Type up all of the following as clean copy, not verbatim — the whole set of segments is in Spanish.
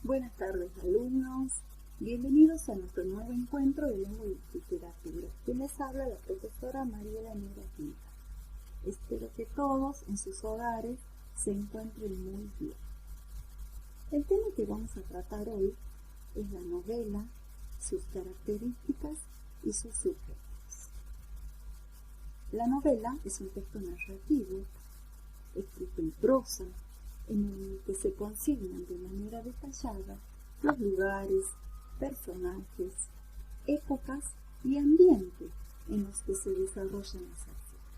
Buenas tardes, alumnos. Bienvenidos a nuestro nuevo encuentro de lengua y literatura. Quien les habla la profesora Mariela Negra Quinta. Espero que todos en sus hogares se encuentren muy bien. El tema que vamos a tratar hoy es la novela, sus características y sus sujetos. La novela es un texto narrativo, escrito en prosa, en el que se consignan de manera detallada los lugares, personajes, épocas y ambientes en los que se desarrollan las acciones.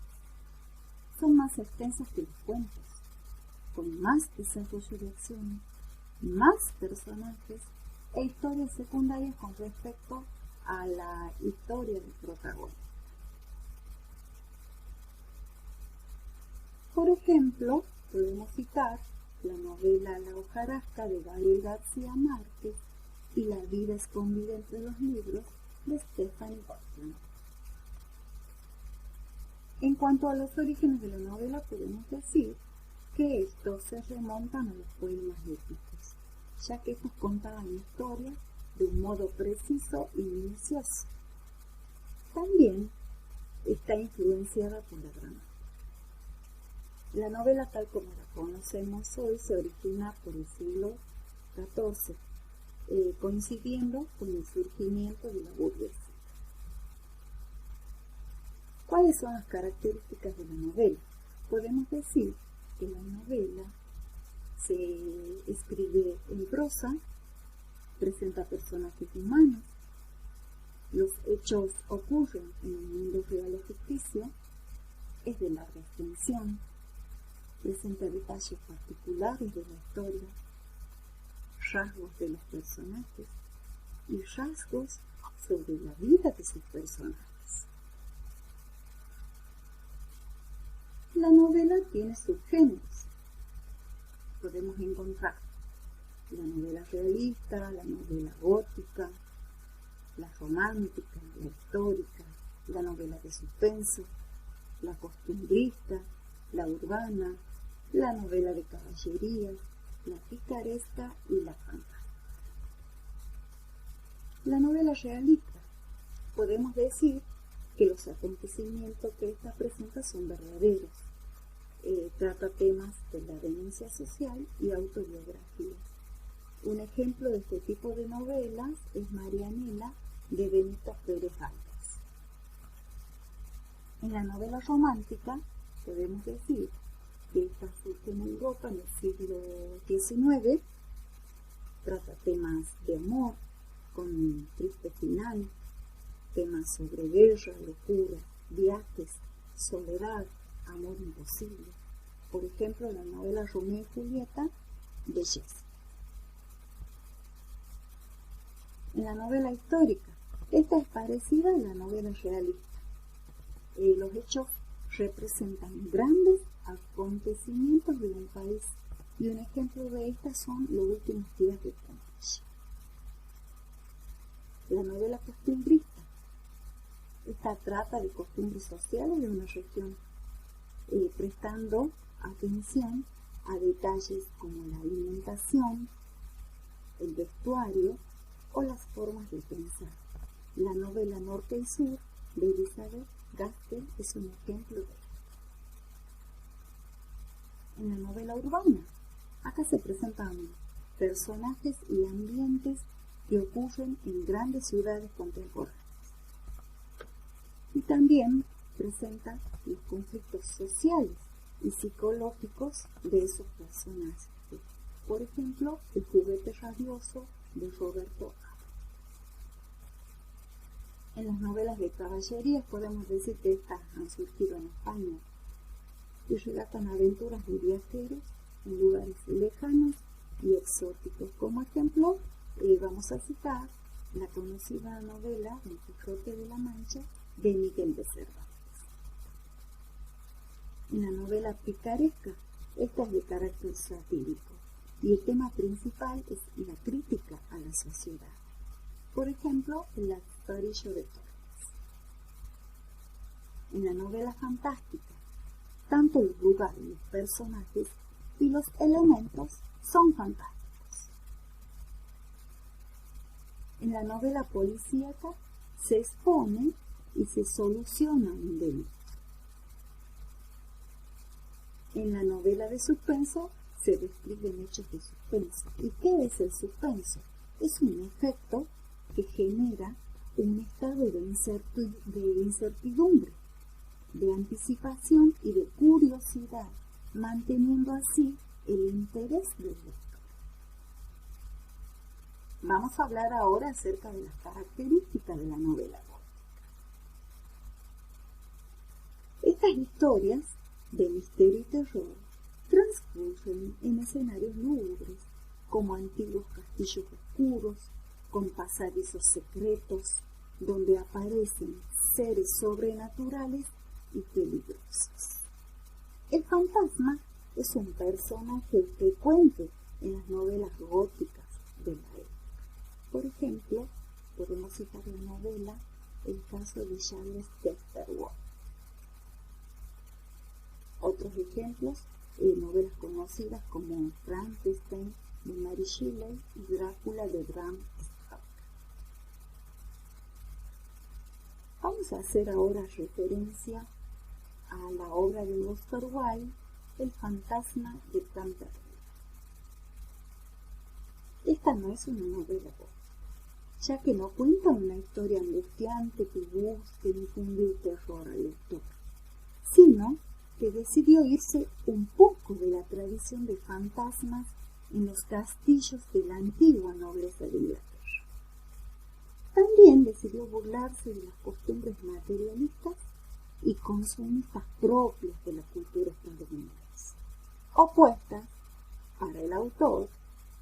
Son más extensas que los cuentos, con más desarrollo de acciones, más personajes e historias secundarias con respecto a la historia del protagonista. Por ejemplo, podemos citar la novela La hojarasca de Gabriel García Márquez y La vida escondida entre los libros de Stephanie Goldman. En cuanto a los orígenes de la novela, podemos decir que estos se remontan a los poemas épicos, ya que estos contaban historias de un modo preciso y minucioso. También está influenciada por la gramática. La novela, tal como la conocemos hoy, se origina por el siglo XIV, coincidiendo con el surgimiento de la burguesía. ¿Cuáles son las características de la novela? Podemos decir que la novela se escribe en prosa, presenta personajes humanos, los hechos ocurren en un mundo real o ficticio, es de larga extensión, presenta detalles particulares de la historia, rasgos de los personajes y rasgos sobre la vida de sus personajes. La novela tiene subgéneros. Podemos encontrar la novela realista, la novela gótica, la romántica, la histórica, la novela de suspenso, la costumbrista, la urbana, la novela de caballerías, la picaresca y la fantástica. La novela realista, podemos decir que los acontecimientos que esta presenta son verdaderos. Trata temas de la denuncia social y autobiografía. Un ejemplo de este tipo de novelas es Marianela de Benito Pérez Galdós. En la novela romántica, podemos decir que esta surge en Europa en el siglo XIX, trata temas de amor, con un triste final, temas sobre guerra, locura, viajes, soledad, amor imposible. Por ejemplo, la novela Romeo y Julieta de Shakespeare. En la novela histórica, esta es parecida a la novela realista. Los hechos representan grandes acontecimientos de un país y un ejemplo de estas son los últimos días de Pompeya. La novela costumbrista, esta trata de costumbres sociales de una región, prestando atención a detalles como la alimentación, el vestuario o las formas de pensar. La novela Norte y Sur de Elizabeth Gaskell es un ejemplo de esto. En la novela urbana, acá se presentan personajes y ambientes que ocurren en grandes ciudades contemporáneas. Y también presenta los conflictos sociales y psicológicos de esos personajes. Por ejemplo, El juguete rabioso de Roberto A. En las novelas de caballerías podemos decir que estas han surgido en España y relatan aventuras de viajeros en lugares lejanos y exóticos. Como ejemplo, vamos a citar la conocida novela Don Quijote de la Mancha de Miguel de Cervantes. En la novela picaresca, esta es de carácter satírico y el tema principal es la crítica a la sociedad. Por ejemplo, El lazarillo de Torres. En la novela fantástica, tanto los lugares, los personajes y los elementos son fantásticos. En la novela policíaca se expone y se soluciona un delito. En la novela de suspenso se describen hechos de suspenso. ¿Y qué es el suspenso? Es un efecto que genera un estado de incertidumbre, de anticipación y de curiosidad, manteniendo así el interés del lector. Vamos a hablar ahora acerca de las características de la novela gótica. Estas historias de misterio y terror transcurren en escenarios lúgubres, como antiguos castillos oscuros, con pasadizos secretos, donde aparecen seres sobrenaturales y peligrosos. El fantasma es un personaje frecuente en las novelas góticas de la época. Por ejemplo, podemos citar la novela El caso de Charles Dexter Ward. Otros ejemplos, novelas conocidas como Frankenstein de Mary Shelley y Drácula de Bram Stoker. Vamos a hacer ahora referencia a la obra de Oscar Wilde, El fantasma de Canterville. Esta no es una novela gótica, ya que no cuenta una historia angustiante que busque infundir terror al lector, sino que decidió irse un poco de la tradición de fantasmas en los castillos de la antigua nobleza de Inglaterra. También decidió burlarse de las costumbres materialistas y consumistas propias de la cultura estadounidense, opuestas, para el autor,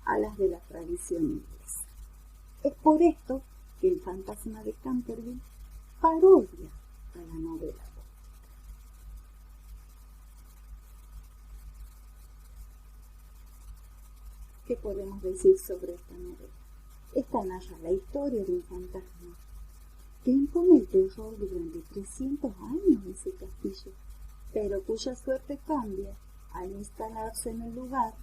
a las de la tradición inglesa. Es por esto que El fantasma de Canterville parodia a la novela gótica. ¿Qué podemos decir sobre esta novela? Esta narra la historia de un fantasma que impone el terror durante 300 años en ese castillo, pero cuya suerte cambia al instalarse en el lugar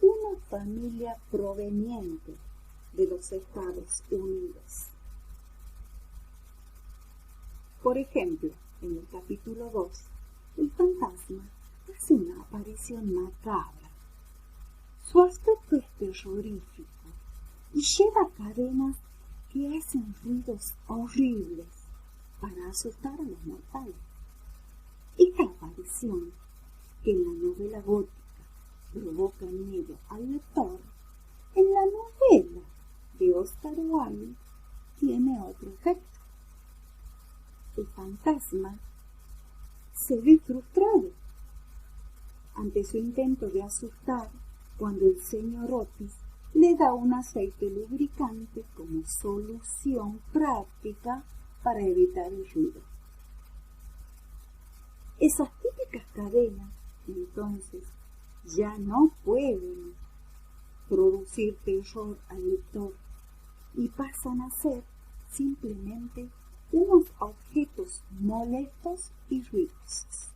una familia proveniente de los Estados Unidos. Por ejemplo, en el capítulo 2, el fantasma hace una aparición macabra. Su aspecto es terrorífico y lleva cadenas que hacen ruidos horribles para asustar a los mortales. Esta aparición, que en la novela gótica provoca miedo al lector, en la novela de Oscar Wilde tiene otro efecto. El fantasma se ve frustrado ante su intento de asustar cuando el señor Otis le da un aceite lubricante como solución práctica para evitar el ruido. Esas típicas cadenas, entonces, ya no pueden producir terror al lector y pasan a ser simplemente unos objetos molestos y ruidosos.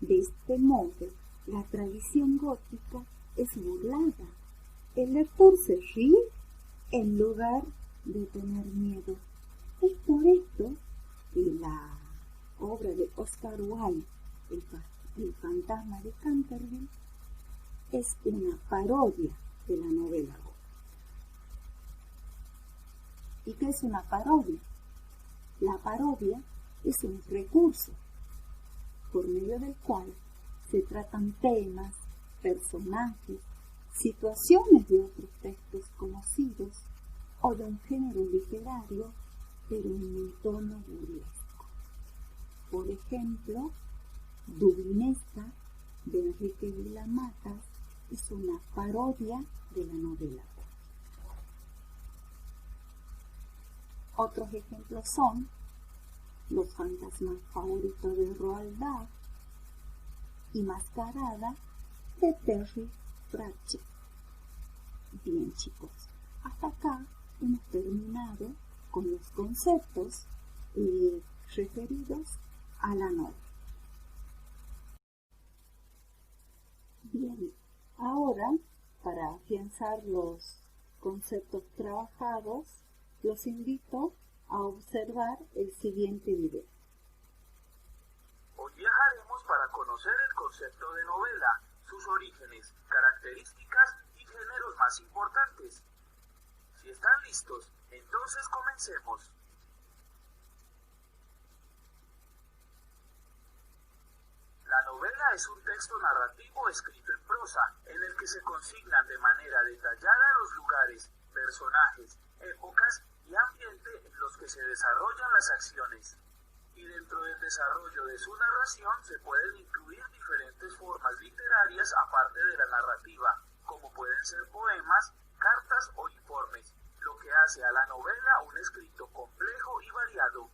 De este modo, la tradición gótica es burlada. El lector se ríe en lugar de tener miedo. Es por esto que la obra de Oscar Wilde, El fantasma de Canterville, es una parodia de la novela gótica. ¿Y qué es una parodia? La parodia es un recurso por medio del cual se tratan temas, personajes, situaciones de otros textos conocidos o de un género literario, pero en un tono burlesco. Por ejemplo, Dublinesca, de Enrique Vila-Matas, es una parodia de la novela gótica. Otros ejemplos son Los fantasmas favoritos de Roald Dahl y Mascarada de Terry Pratchett. Bien, chicos, hasta acá hemos terminado con los conceptos referidos a la novela. Bien, ahora, para afianzar los conceptos trabajados, los invito a observar el siguiente video. Hoy viajaremos para conocer el concepto de novela, sus orígenes, características y géneros más importantes. Si están listos, entonces comencemos. La novela es un texto narrativo escrito en prosa, en el que se consignan de manera detallada los lugares, personajes, épocas y ambiente en los que se desarrollan las acciones. Y dentro del desarrollo de su narración se pueden incluir diferentes formas literarias aparte de la narrativa, como pueden ser poemas, cartas o informes, lo que hace a la novela un escrito complejo y variado.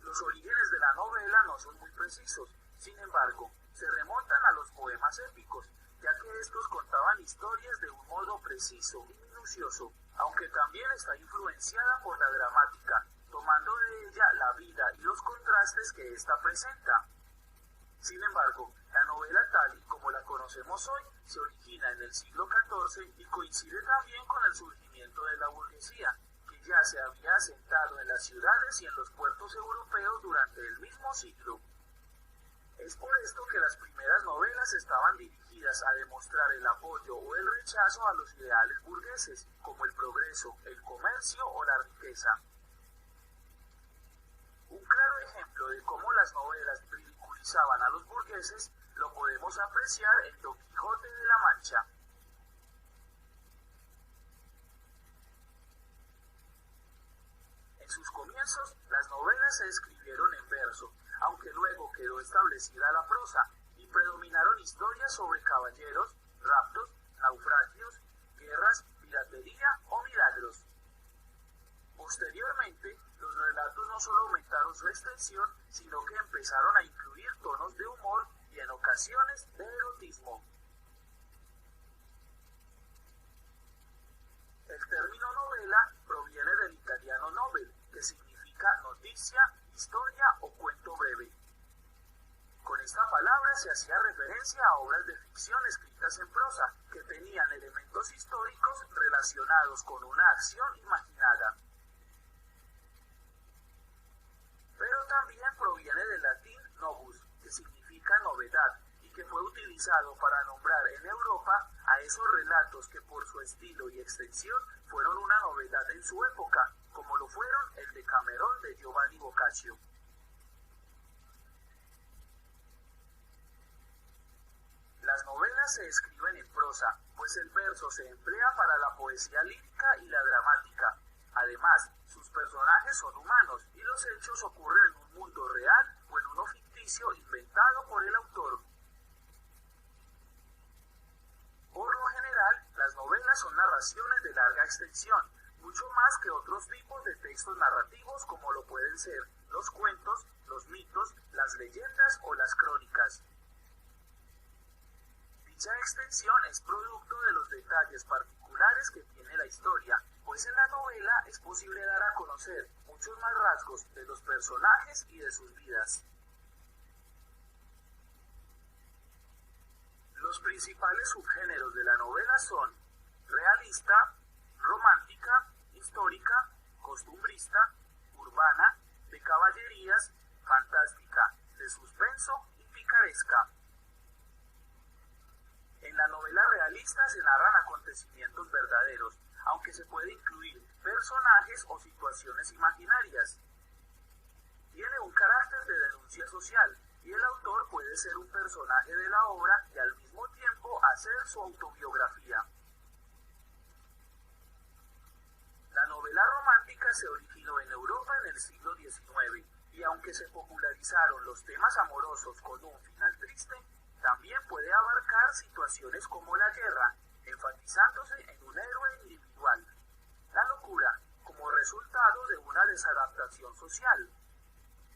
Los orígenes de la novela no son muy precisos, sin embargo, se remontan a los poemas épicos, ya que estos contaban historias de un modo preciso y minucioso, aunque también está influenciada por la dramática, tomando de ella la vida y los contrastes que ésta presenta. Sin embargo, la novela tal y como la conocemos hoy se origina en el siglo XIV y coincide también con el surgimiento de la burguesía, que ya se había asentado en las ciudades y en los puertos europeos durante el mismo siglo. Es por esto que las primeras novelas estaban dirigidas a demostrar el apoyo o el rechazo a los ideales burgueses, como el progreso, el comercio o la riqueza. Un claro ejemplo de cómo las novelas ridiculizaban a los burgueses lo podemos apreciar en Don Quijote de la Mancha. En sus comienzos, las novelas se escribieron en verso, aunque luego quedó establecida la prosa, y predominaron historias sobre caballeros, raptos, naufragios, guerras, piratería o milagros. Posteriormente, los relatos no solo aumentaron su extensión, sino que empezaron a incluir tonos de humor y en ocasiones de erotismo. El término novela proviene del italiano novel, que significa noticia, historia o cuento breve. Con esta palabra se hacía referencia a obras de ficción escritas en prosa, que tenían elementos históricos relacionados con una acción imaginada. Pero también proviene del latín novus, que significa novedad, y que fue utilizado para nombrar en Europa a esos relatos que por su estilo y extensión fueron una novedad en su época, como lo fueron el Decamerón de Giovanni Boccaccio. Las novelas se escriben en prosa, pues el verso se emplea para la poesía lírica y la dramática. Además, sus personajes son humanos y los hechos ocurren en un mundo real o en uno ficticio inventado por el autor. Por lo general, las novelas son narraciones de larga extensión, mucho más que otros tipos de textos narrativos como lo pueden ser los cuentos, los mitos, las leyendas o las crónicas. Dicha extensión es producto de los detalles particulares que tiene la historia, pues en la novela es posible dar a conocer muchos más rasgos de los personajes y de sus vidas. Los principales subgéneros de la novela son realista, romántica, histórica, costumbrista, urbana, de caballerías, fantástica, de suspenso y picaresca. En la novela realista se narran acontecimientos verdaderos, aunque se puede incluir personajes o situaciones imaginarias. Tiene un carácter de denuncia social, y el autor puede ser un personaje de la obra y al mismo tiempo hacer su autobiografía. La novela romántica se originó en Europa en el siglo XIX, y aunque se popularizaron los temas amorosos con un final triste, también puede abarcar situaciones como la guerra, enfatizándose en un héroe individual, la locura como resultado de una desadaptación social,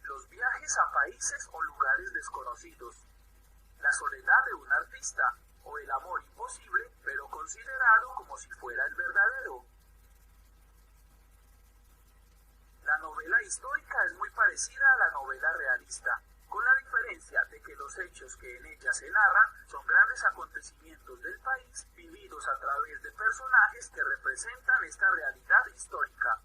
los viajes a países o lugares desconocidos, la soledad de un artista o el amor imposible pero considerado como si fuera el verdadero. La novela histórica es muy parecida a la novela realista, con la diferencia de que los hechos que en ella se narran son grandes acontecimientos del país vividos a través de personajes que representan esta realidad histórica.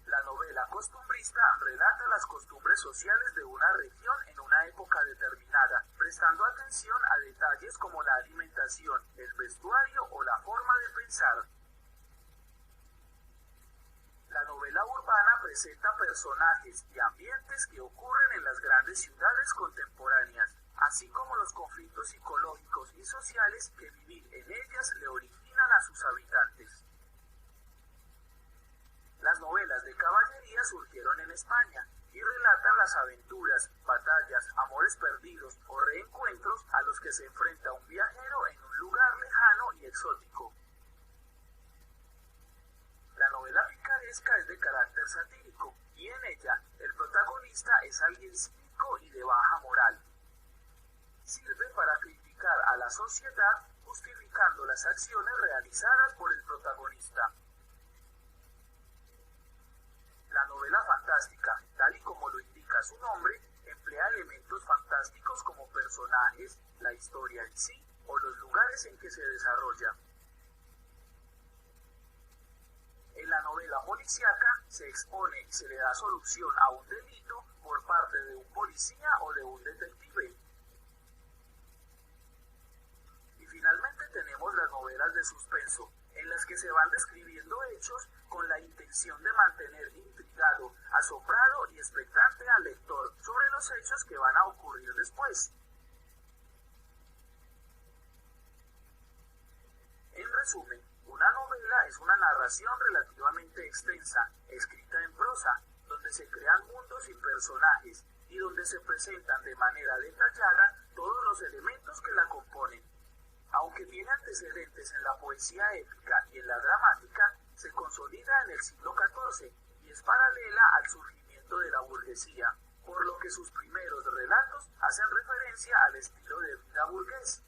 La novela costumbrista relata las costumbres sociales de una región en una época determinada, prestando atención a detalles como la alimentación, el vestuario o la forma de pensar. La novela urbana presenta personajes y ambientes que ocurren en las grandes ciudades contemporáneas, así como los conflictos psicológicos y sociales que vivir en ellas le originan a sus habitantes. Las novelas de caballería surgieron en España y relatan las aventuras, batallas, amores perdidos o reencuentros a los que se enfrenta un viajero en un lugar lejano y exótico. La novela picaresca es de carácter satírico y en ella el protagonista es alguien cínico y de baja moral. Sirve para criticar a la sociedad justificando las acciones realizadas por el protagonista. La novela fantástica, tal y como lo indica su nombre, emplea elementos fantásticos como personajes, la historia en sí o los lugares en que se desarrolla. En la novela policíaca se expone y se le da solución a un delito por parte de un policía o de un detective. Y finalmente tenemos las novelas de suspenso, en las que se van describiendo hechos con la intención de mantener intrigado, asombrado y expectante al lector sobre los hechos que van a ocurrir después. En resumen, una novela es una narración relativamente extensa, escrita en prosa, donde se crean mundos y personajes y donde se presentan de manera detallada todos los elementos que la componen. Aunque tiene antecedentes en la poesía épica y en la dramática, se consolida en el siglo XIV y es paralela al surgimiento de la burguesía, por lo que sus primeros relatos hacen referencia al estilo de vida burgués.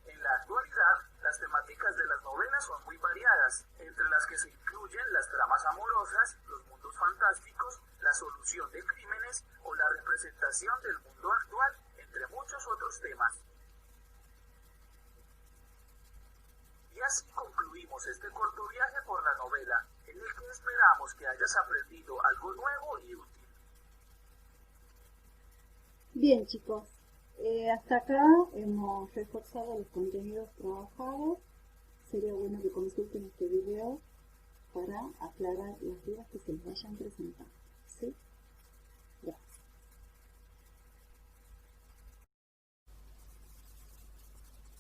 En la actualidad, las temáticas de las novelas son muy variadas, entre las que se incluyen las tramas amorosas, los mundos fantásticos, la solución de crímenes o la representación del mundo actual, entre muchos otros temas. Y así concluimos este corto viaje por la novela, en el que esperamos que hayas aprendido algo nuevo y útil. Bien, chicos, hasta acá hemos reforzado los contenidos trabajados. Sería bueno que consulten este video para aclarar las dudas que se les vayan presentando. ¿Sí? Gracias.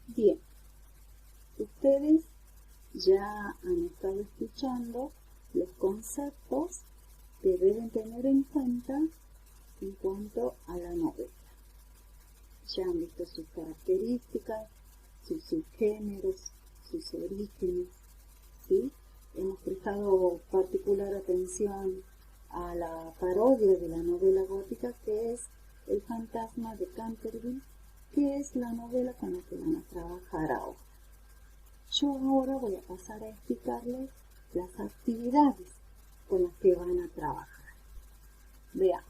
Bien, ustedes ya han estado escuchando los conceptos que deben tener en cuenta en cuanto a la novela. Ya han visto sus características, sus subgéneros, sus orígenes, ¿sí? Hemos prestado particular atención a la parodia de la novela gótica, que es El fantasma de Canterville, que es la novela con la que van a trabajar ahora. Yo ahora voy a pasar a explicarles las actividades con las que van a trabajar. Vean.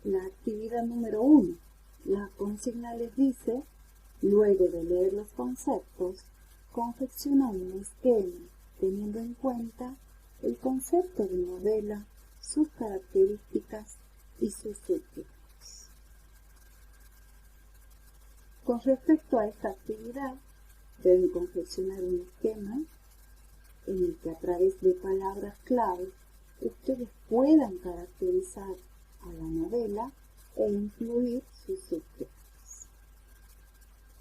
La actividad número 1. La consigna les dice, luego de leer los conceptos, confecciona un esquema teniendo en cuenta el concepto de novela, sus características y sus subtítulos. Con respecto a esta actividad, deben confeccionar un esquema en el que a través de palabras clave ustedes puedan caracterizar a la novela e incluir sus subgéneros.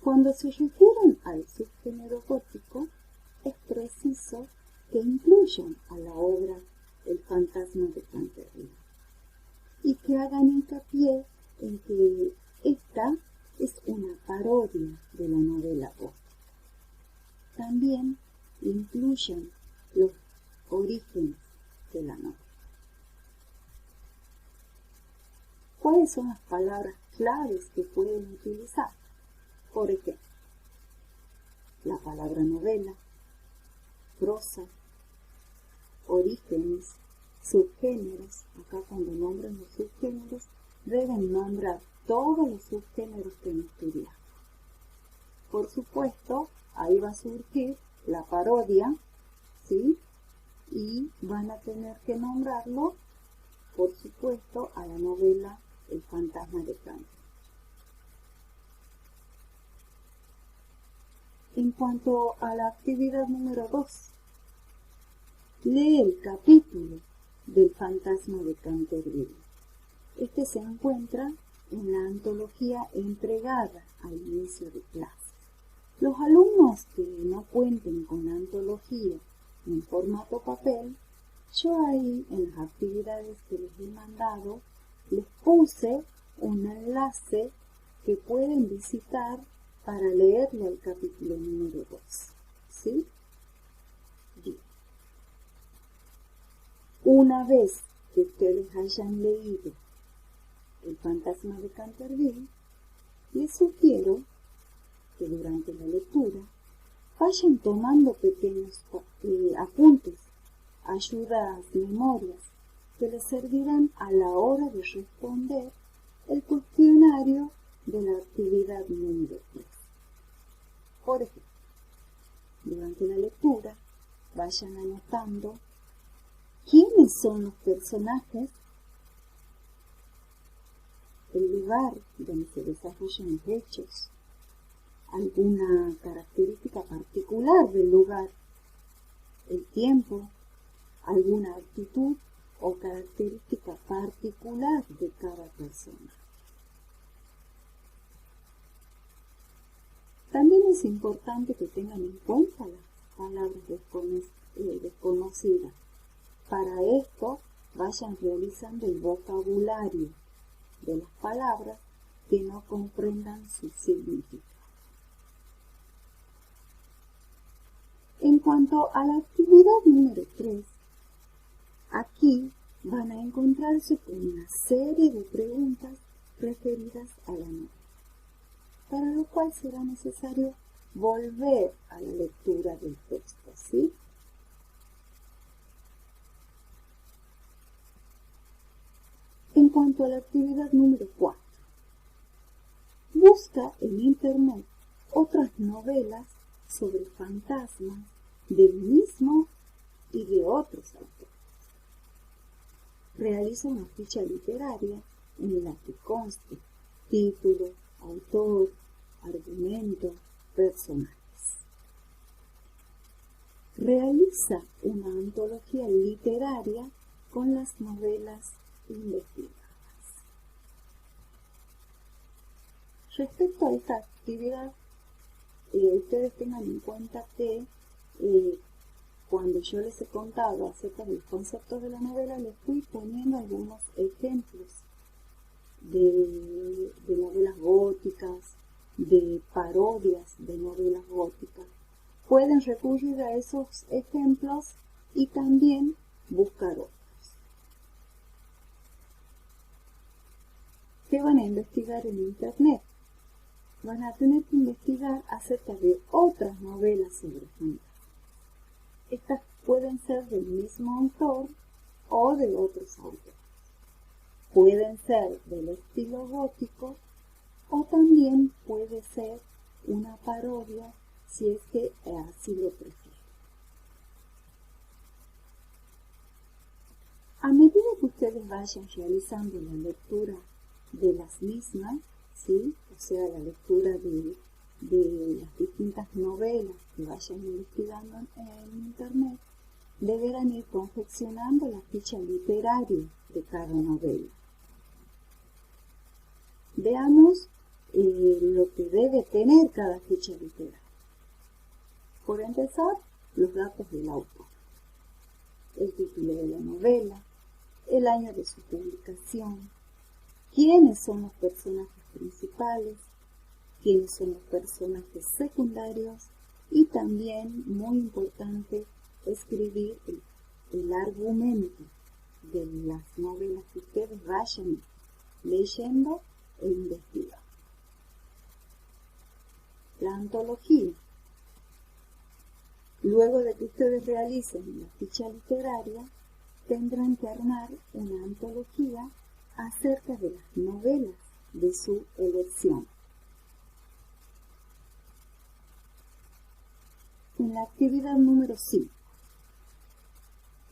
Cuando se refieren al subgénero gótico, es preciso que incluyan a la obra El fantasma de Canterville y que hagan hincapié en que esta es una parodia de la novela gótica. También incluyan los orígenes de la novela. ¿Cuáles son las palabras claves que pueden utilizar? Por ejemplo, la palabra novela, prosa, orígenes, subgéneros. Acá cuando nombran los subgéneros, deben nombrar todos los subgéneros que han estudiado. Por supuesto, ahí va a surgir la parodia, ¿sí? Y van a tener que nombrarlo, por supuesto, a la novela El fantasma de Canterville. En cuanto a la actividad número 2, lee el capítulo del fantasma de Canterville. Este se encuentra en la antología entregada al inicio de clase. Los alumnos que no cuenten con la antología en formato papel, yo ahí en las actividades que les he mandado, les puse un enlace que pueden visitar para leerle el capítulo número 2. ¿Sí? Bien. Una vez que ustedes hayan leído El fantasma de Canterville, les sugiero que durante la lectura vayan tomando pequeños apuntes, ayudas, memorias, que les servirán a la hora de responder el cuestionario de la actividad número 3. Por ejemplo, durante la lectura vayan anotando quiénes son los personajes, el lugar donde se desarrollan los hechos, alguna característica particular del lugar, el tiempo, alguna actitud o característica particular de cada persona. También es importante que tengan en cuenta las palabras desconocidas. Para esto, vayan realizando el vocabulario de las palabras que no comprendan su significado. En cuanto a la actividad número 3, aquí van a encontrarse con una serie de preguntas referidas a la novela, para lo cual será necesario volver a la lectura del texto, ¿sí? En cuanto a la actividad número 4, busca en Internet otras novelas sobre fantasmas del mismo y de otros autores. Realiza una ficha literaria en la que conste título, autor, argumento, personajes. Realiza una antología literaria con las novelas investigadas. Respecto a esta actividad, ustedes tengan en cuenta que cuando yo les he contado acerca de los conceptos de la novela, les fui poniendo algunos ejemplos de novelas góticas, de parodias de novelas góticas. Pueden recurrir a esos ejemplos y también buscar otros. ¿Qué van a investigar en Internet? Van a tener que investigar acerca de otras novelas sobre fantasmas. Estas pueden ser del mismo autor o de otros autores. Pueden ser del estilo gótico o también puede ser una parodia si es que así lo prefieren. A medida que ustedes vayan realizando la lectura de las mismas, ¿sí? O sea, la lectura de las distintas novelas que vayan investigando en Internet, deberán ir confeccionando la ficha literaria de cada novela. Veamos lo que debe tener cada ficha literaria. Por empezar, los datos del autor, el título de la novela, el año de su publicación, quiénes son los personajes principales, quiénes son los personajes secundarios y también, muy importante, escribir el argumento de las novelas que ustedes vayan leyendo e investigando. La antología. Luego de que ustedes realicen la ficha literaria, tendrán que armar una antología acerca de las novelas de su elección. En la actividad número 5,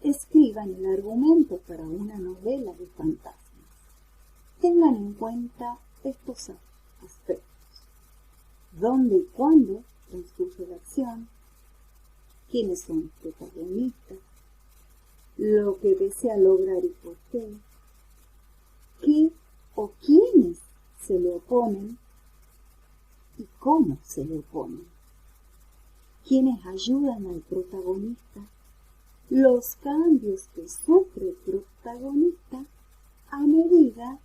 escriban el argumento para una novela de fantasmas. Tengan en cuenta estos aspectos: dónde y cuándo transcurre la acción, quiénes son los protagonistas, lo que desea lograr y por qué o quiénes se le oponen y cómo se le oponen, quiénes ayudan al protagonista, los cambios que sufre el protagonista a medida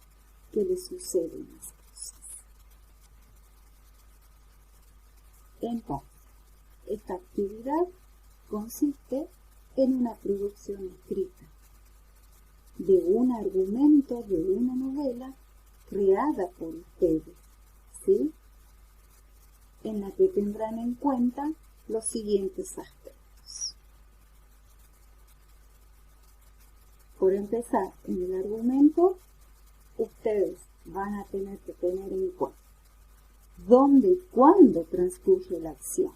que le suceden las cosas. Entonces, esta actividad consiste en una producción escrita de un argumento de una novela creada por ustedes, ¿sí? En la que tendrán en cuenta los siguientes aspectos. Por empezar, en el argumento, ustedes van a tener que tener en cuenta dónde y cuándo transcurre la acción,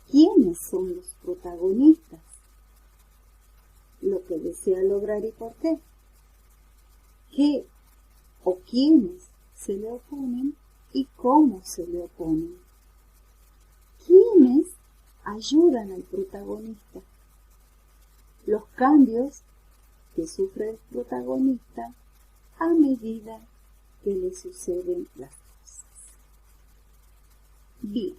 quiénes son los protagonistas, lo que desea lograr y por qué o quiénes se le oponen y cómo se le oponen, quiénes ayudan al protagonista, los cambios que sufre el protagonista a medida que le suceden las cosas. Bien,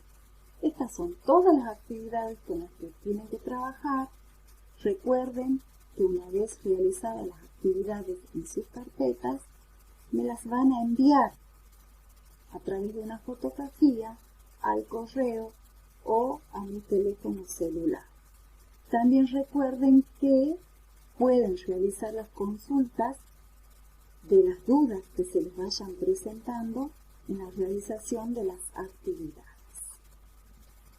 estas son todas las actividades con las que tienen que trabajar. Recuerden que una vez realizadas las actividades en sus carpetas, me las van a enviar a través de una fotografía al correo o a mi teléfono celular. También recuerden que pueden realizar las consultas de las dudas que se les vayan presentando en la realización de las actividades.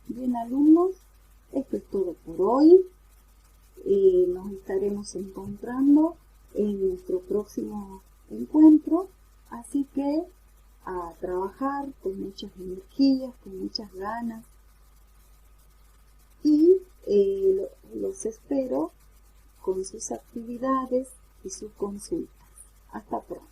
Bien, alumnos, esto es todo por hoy. Nos estaremos encontrando en nuestro próximo encuentro, así que a trabajar con muchas energías, con muchas ganas, y los espero con sus actividades y sus consultas. Hasta pronto.